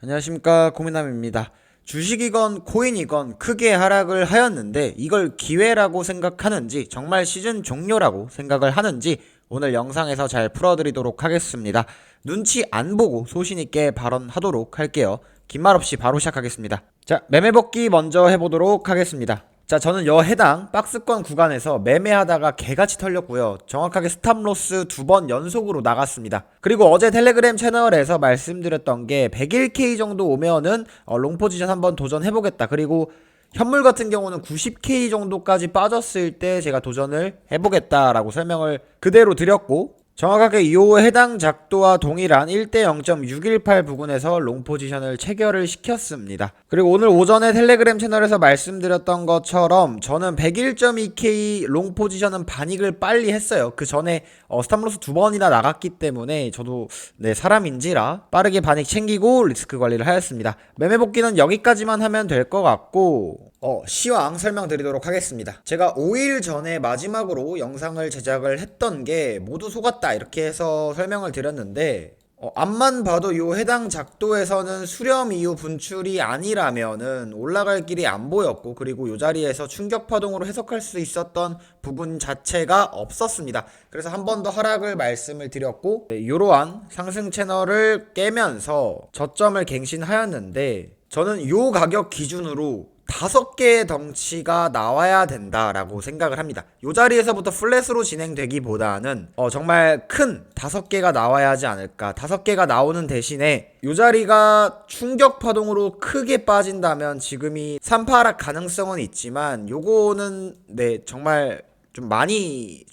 안녕하십니까, 고민남입니다. 주식이건 코인이건 크게 하락을 하였는데 이걸 기회라고 생각하는지 정말 시즌 종료라고 생각을 하는지 오늘 영상에서 잘 풀어드리도록 하겠습니다. 눈치 안 보고 소신있게 발언하도록 할게요. 긴 말 없이 바로 시작하겠습니다. 자, 매매 복귀 먼저 해보도록 하겠습니다. 자, 저는 해당 박스권 구간에서 매매하다가 개같이 털렸고요. 정확하게 스탑로스 2번 연속으로 나갔습니다. 그리고 어제 텔레그램 채널에서 말씀드렸던 게 101K 정도 오면은 롱 포지션 한번 도전해보겠다. 그리고 현물 같은 경우는 90K 정도까지 빠졌을 때 제가 도전을 해보겠다라고 설명을 그대로 드렸고, 정확하게 이 해당 작도와 동일한 1대 0.618 부근에서 롱 포지션을 체결을 시켰습니다. 그리고 오늘 오전에 텔레그램 채널에서 말씀드렸던 것처럼 저는 101.2K 롱 포지션은 반익을 빨리 했어요. 그 전에 스탑로스 2번이나 나갔기 때문에 저도 사람인지라 빠르게 반익 챙기고 리스크 관리를 하였습니다. 매매 복귀는 여기까지만 하면 될 것 같고, 시황 설명드리도록 하겠습니다. 제가 5일 전에 마지막으로 영상을 제작을 했던 게 모두 속았다 이렇게 해서 설명을 드렸는데, 앞만 봐도 요 해당 작도에서는 수렴 이후 분출이 아니라면은 올라갈 길이 안 보였고, 그리고 요 자리에서 충격 파동으로 해석할 수 있었던 부분 자체가 없었습니다. 그래서 한 번 더 하락을 말씀을 드렸고, 이러한 상승 채널을 깨면서 저점을 갱신하였는데, 저는 요 가격 기준으로 5개의 덩치가 나와야 된다라고 생각을 합니다. 이 자리에서부터 플랫으로 진행되기보다는 정말 큰 5개가 나와야 하지 않을까. 5개가 나오는 대신에 이 자리가 충격 파동으로 크게 빠진다면 지금이 3파 하락 가능성은 있지만 요거는 정말 좀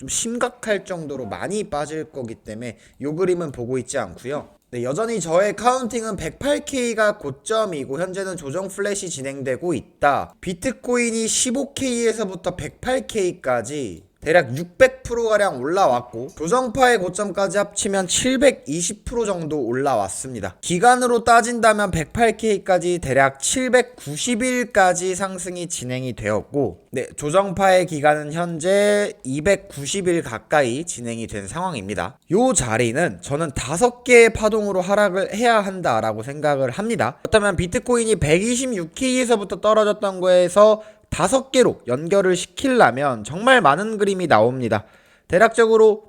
심각할 정도로 많이 빠질 거기 때문에 요 그림은 보고 있지 않고요. 여전히 저의 카운팅은 108K가 고점이고 현재는 조정 플랫이 진행되고 있다. 비트코인이 15K에서부터 108K까지 대략 600%가량 올라왔고, 조정파의 고점까지 합치면 720% 정도 올라왔습니다. 기간으로 따진다면 108K까지 대략 790일까지 상승이 진행이 되었고, 조정파의 기간은 현재 290일 가까이 진행이 된 상황입니다. 요 자리는 저는 5개의 파동으로 하락을 해야 한다라고 생각을 합니다. 그렇다면 비트코인이 126K에서부터 떨어졌던 거에서 5개로 연결을 시키려면 정말 많은 그림이 나옵니다. 대략적으로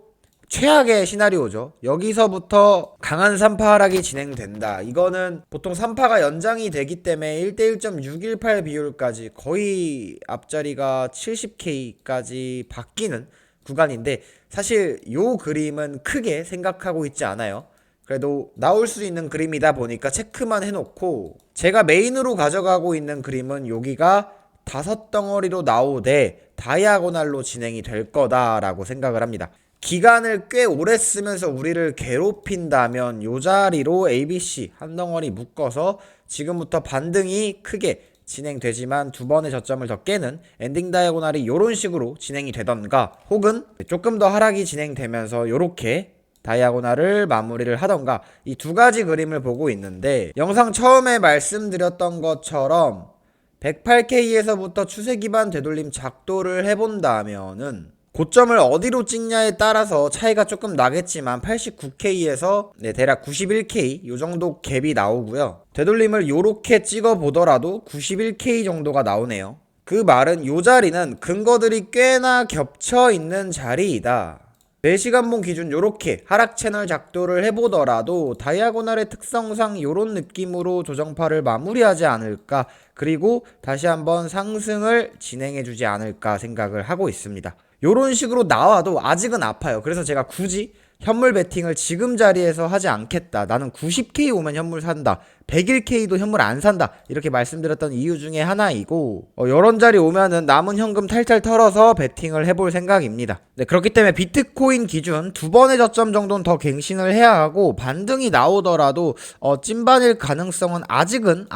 최악의 시나리오죠. 여기서부터 강한 3파 하락이 진행된다. 이거는 보통 3파가 연장이 되기 때문에 1대 1.618 비율까지 거의 앞자리가 70K까지 바뀌는 구간인데, 사실 요 그림은 크게 생각하고 있지 않아요. 그래도 나올 수 있는 그림이다 보니까 체크만 해놓고, 제가 메인으로 가져가고 있는 그림은 여기가 5덩어리로 나오되 다이아고날로 진행이 될 거다라고 생각을 합니다. 기간을 꽤 오래 쓰면서 우리를 괴롭힌다면 요 자리로 ABC 한 덩어리 묶어서 지금부터 반등이 크게 진행되지만 2번의 저점을 더 깨는 엔딩 다이아고날이 요런 식으로 진행이 되던가, 혹은 조금 더 하락이 진행되면서 요렇게 다이아고날을 마무리를 하던가, 이 2가지 그림을 보고 있는데, 영상 처음에 말씀드렸던 것처럼 108K에서부터 추세 기반 되돌림 작도를 해본다면은 고점을 어디로 찍냐에 따라서 차이가 조금 나겠지만 89K에서 대략 91K 요 정도 갭이 나오고요. 되돌림을 요렇게 찍어 보더라도 91K 정도가 나오네요. 그 말은 요 자리는 근거들이 꽤나 겹쳐 있는 자리이다. 4시간봉 기준 요렇게 하락 채널 작도를 해보더라도 다이아고날의 특성상 요런 느낌으로 조정파를 마무리하지 않을까, 그리고 다시 한번 상승을 진행해주지 않을까 생각을 하고 있습니다. 요런 식으로 나와도 아직은 아파요. 그래서 제가 굳이 현물 베팅을 지금 자리에서 하지 않겠다. 나는 90K 오면 현물 산다. 101K도 현물 안 산다. 이렇게 말씀드렸던 이유 중에 하나이고, 이런 자리 오면은 남은 현금 탈탈 털어서 베팅을 해볼 생각입니다. 그렇기 때문에 비트코인 기준 2번의 저점 정도는 더 갱신을 해야 하고, 반등이 나오더라도 찐반일 가능성은 아직은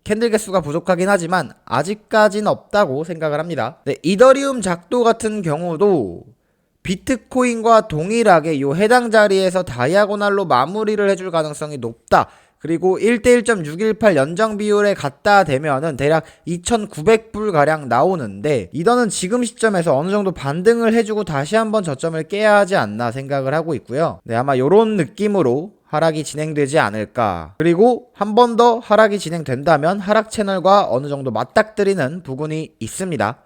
캔들 개수가 부족하긴 하지만 아직까지는 없다고 생각을 합니다. 이더리움 작도 같은 경우도 비트코인과 동일하게 요 해당 자리에서 다이아고날로 마무리를 해줄 가능성이 높다. 그리고 1대 1.618 연장 비율에 갖다 대면은 대략 2,900불 가량 나오는데, 이더는 지금 시점에서 어느 정도 반등을 해주고 다시 한번 저점을 깨야 하지 않나 생각을 하고 있고요. 아마 요런 느낌으로 하락이 진행되지 않을까. 그리고 한 번 더 하락이 진행된다면 하락 채널과 어느 정도 맞닥뜨리는 부분이 있습니다.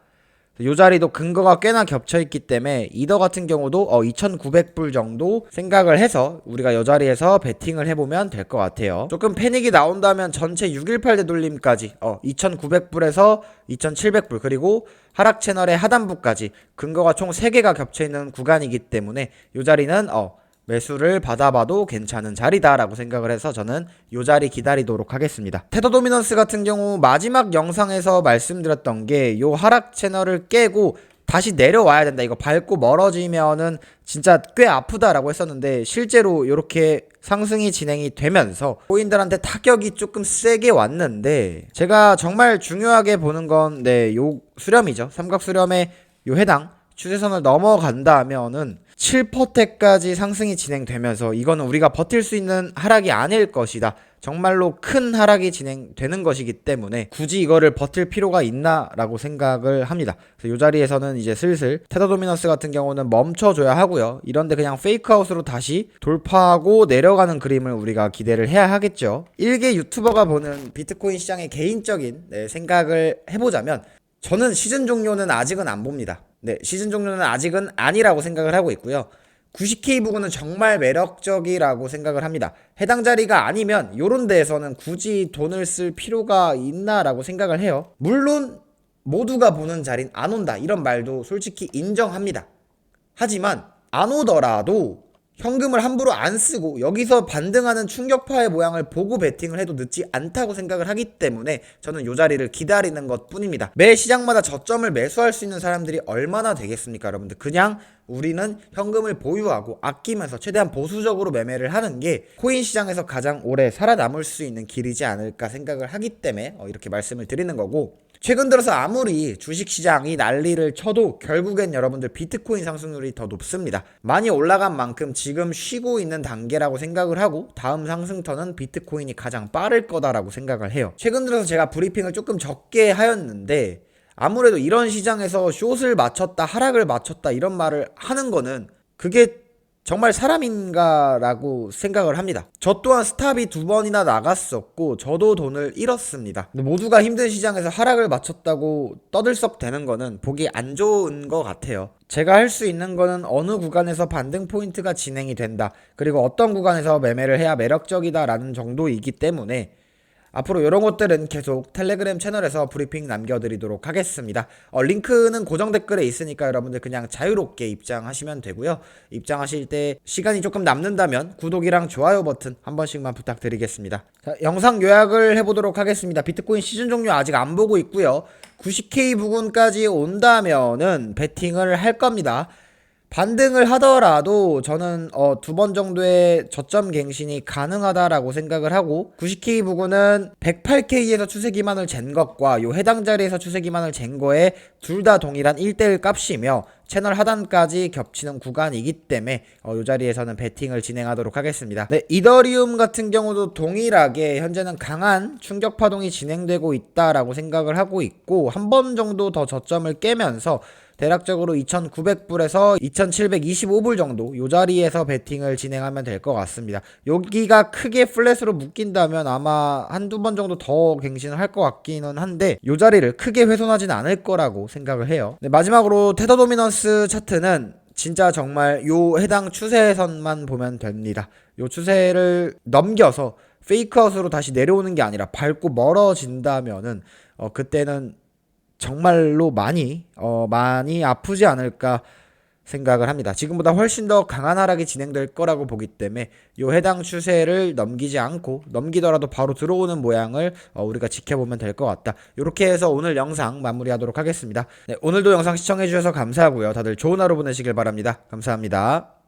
요 자리도 근거가 꽤나 겹쳐있기 때문에 이더 같은 경우도 2,900불 정도 생각을 해서 우리가 요 자리에서 베팅을 해보면 될 것 같아요. 조금 패닉이 나온다면 전체 618 되돌림까지 2,900불에서 2,700불 그리고 하락 채널의 하단부까지 근거가 총 3개가 겹쳐있는 구간이기 때문에 요 자리는 매수를 받아봐도 괜찮은 자리다라고 생각을 해서 저는 요 자리 기다리도록 하겠습니다. 테더 도미넌스 같은 경우 마지막 영상에서 말씀드렸던 게 요 하락 채널을 깨고 다시 내려와야 된다. 이거 밟고 멀어지면은 진짜 꽤 아프다라고 했었는데 실제로 이렇게 상승이 진행이 되면서 코인들한테 타격이 조금 세게 왔는데 제가 정말 중요하게 보는 건 요 수렴이죠. 삼각 수렴의 요 해당 추세선을 넘어간다면은 7%까지 상승이 진행되면서 이거는 우리가 버틸 수 있는 하락이 아닐 것이다. 정말로 큰 하락이 진행되는 것이기 때문에 굳이 이거를 버틸 필요가 있나라고 생각을 합니다. 그래서 이 자리에서는 이제 슬슬 테더 도미넌스 같은 경우는 멈춰줘야 하고요. 이런데 그냥 페이크아웃으로 다시 돌파하고 내려가는 그림을 우리가 기대를 해야 하겠죠. 일개 유튜버가 보는 비트코인 시장의 개인적인 생각을 해보자면 저는 시즌 종료는 아직은 안 봅니다. 시즌 종료는 아직은 아니라고 생각을 하고 있고요. 90K 부근은 정말 매력적이라고 생각을 합니다. 해당 자리가 아니면 요런 데에서는 굳이 돈을 쓸 필요가 있나라고 생각을 해요. 물론 모두가 보는 자리는 안 온다 이런 말도 솔직히 인정합니다. 하지만 안 오더라도 현금을 함부로 안 쓰고 여기서 반등하는 충격파의 모양을 보고 베팅을 해도 늦지 않다고 생각을 하기 때문에 저는 이 자리를 기다리는 것 뿐입니다. 매 시장마다 저점을 매수할 수 있는 사람들이 얼마나 되겠습니까, 여러분들? 그냥 우리는 현금을 보유하고 아끼면서 최대한 보수적으로 매매를 하는 게 코인 시장에서 가장 오래 살아남을 수 있는 길이지 않을까 생각을 하기 때문에 이렇게 말씀을 드리는 거고, 최근 들어서 아무리 주식시장이 난리를 쳐도 결국엔 여러분들 비트코인 상승률이 더 높습니다. 많이 올라간 만큼 지금 쉬고 있는 단계라고 생각을 하고 다음 상승턴은 비트코인이 가장 빠를 거다라고 생각을 해요. 최근 들어서 제가 브리핑을 조금 적게 하였는데 아무래도 이런 시장에서 숏을 맞췄다 하락을 맞췄다 이런 말을 하는 거는 그게 정말 사람인가라고 생각을 합니다. 저 또한 스탑이 2번이나 나갔었고 저도 돈을 잃었습니다. 근데 모두가 힘든 시장에서 하락을 맞췄다고 떠들썩대는 거는 보기 안 좋은 것 같아요. 제가 할 수 있는 거는 어느 구간에서 반등 포인트가 진행이 된다, 그리고 어떤 구간에서 매매를 해야 매력적이다 라는 정도이기 때문에 앞으로 이런 것들은 계속 텔레그램 채널에서 브리핑 남겨드리도록 하겠습니다. 링크는 고정 댓글에 있으니까 여러분들 그냥 자유롭게 입장하시면 되고요. 입장하실 때 시간이 조금 남는다면 구독이랑 좋아요 버튼 한 번씩만 부탁드리겠습니다. 자, 영상 요약을 해보도록 하겠습니다. 비트코인 시즌 종료 아직 안 보고 있고요. 90K 부근까지 온다면은 베팅을 할 겁니다. 반등을 하더라도 저는 2번 정도의 저점 갱신이 가능하다라고 생각을 하고, 90K 부근은 108K에서 추세 기만을 잰 것과 요 해당 자리에서 추세 기만을 잰 거에 둘 다 동일한 1대1 값이며 채널 하단까지 겹치는 구간이기 때문에 요 자리에서는 베팅을 진행하도록 하겠습니다. 이더리움 같은 경우도 동일하게 현재는 강한 충격 파동이 진행되고 있다라고 생각을 하고 있고, 한 번 정도 더 저점을 깨면서 대략적으로 2,900불에서 2,725불 정도 요 자리에서 베팅을 진행하면 될 것 같습니다. 여기가 크게 플랫으로 묶인다면 아마 한두 번 정도 더 갱신을 할 것 같기는 한데 요 자리를 크게 훼손하진 않을 거라고 생각을 해요. 마지막으로 테더 도미넌스 차트는 진짜 정말 요 해당 추세선만 보면 됩니다. 요 추세를 넘겨서 페이크아웃으로 다시 내려오는 게 아니라 밟고 멀어진다면은 그때는 정말로 많이 아프지 않을까 생각을 합니다. 지금보다 훨씬 더 강한 하락이 진행될 거라고 보기 때문에 요 해당 추세를 넘기지 않고, 넘기더라도 바로 들어오는 모양을 우리가 지켜보면 될 것 같다. 이렇게 해서 오늘 영상 마무리하도록 하겠습니다. 오늘도 영상 시청해주셔서 감사하고요. 다들 좋은 하루 보내시길 바랍니다. 감사합니다.